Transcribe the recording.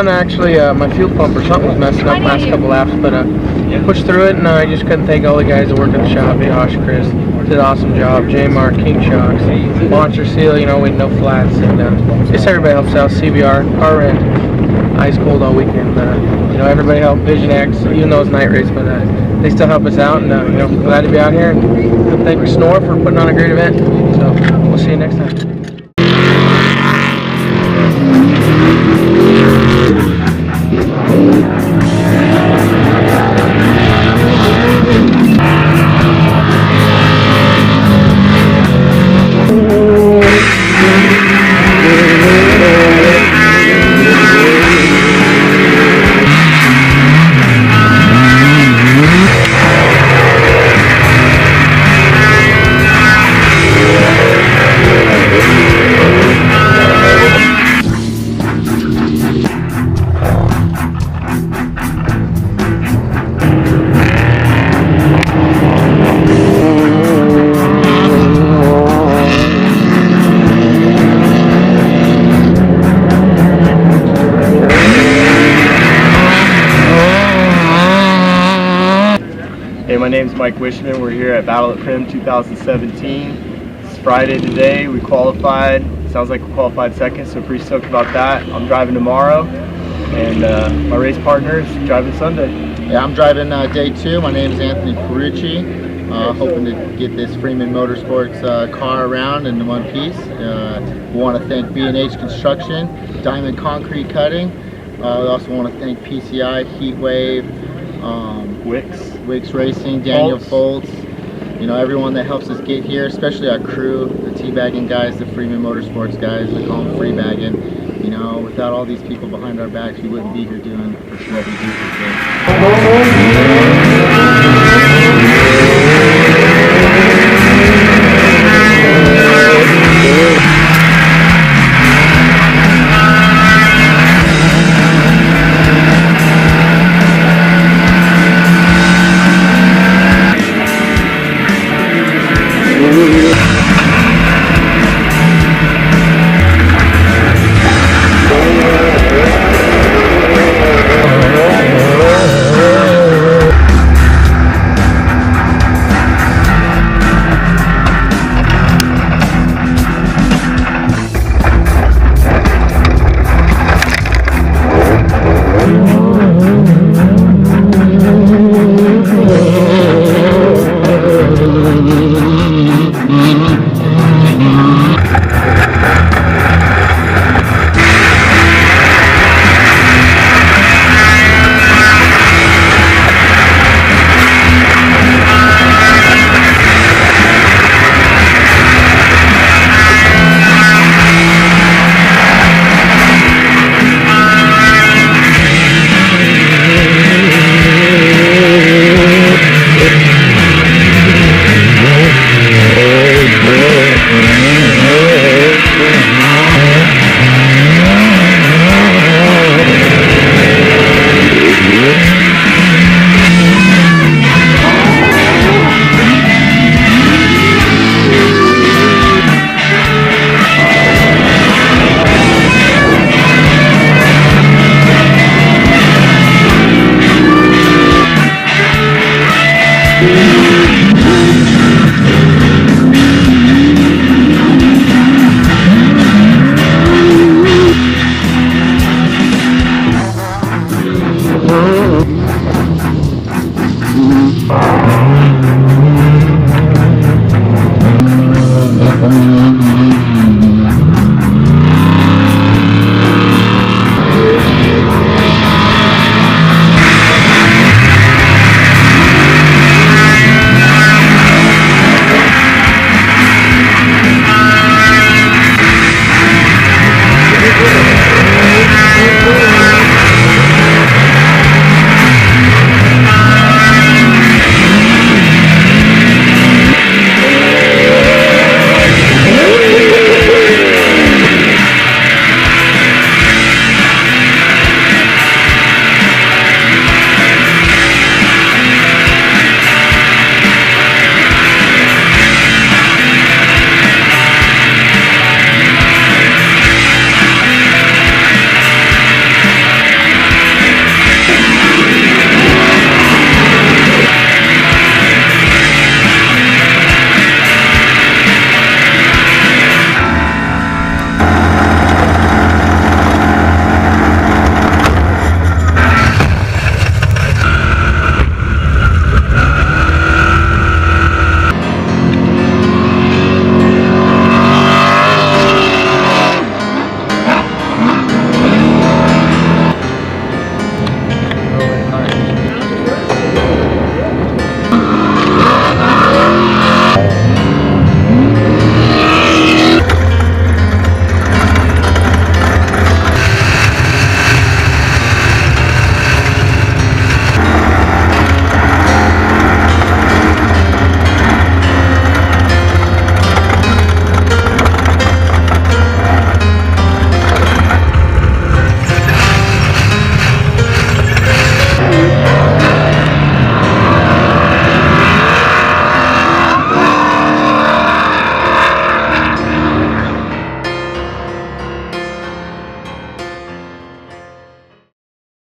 Actually, my fuel pump or something was messing up last couple laps, but pushed through it, and I just couldn't thank all the guys that work in the shop. Josh, Chris did an awesome job. Jmar, King Shocks, Monster Seal, you know, we no flats, and just everybody helps out. CBR, car rent, ice cold all weekend. You know, everybody helped. Vision X, even though it's night race, but they still help us out, and you know, glad to be out here. And thank Snore for putting on a great event. So we'll see you next time. My name's Mike Wishman. We're here at Battle at Primm 2017. It's Friday today. We qualified. Sounds like we qualified second, so pretty stoked about that. I'm driving tomorrow, and my race partner is driving Sunday. Yeah, I'm driving day 2. My name is Anthony Ferrucci. Hoping to get this Freeman Motorsports car around in one piece. We want to thank B&H Construction, Diamond Concrete Cutting. We also want to thank PCI, Heatwave, Wicks Racing, Daniel Foltz. You know, everyone that helps us get here, especially our crew, the teabagging guys, the Freeman Motorsports guys, we call them freebagging. You know, without all these people behind our backs, we wouldn't be here doing what we do for today.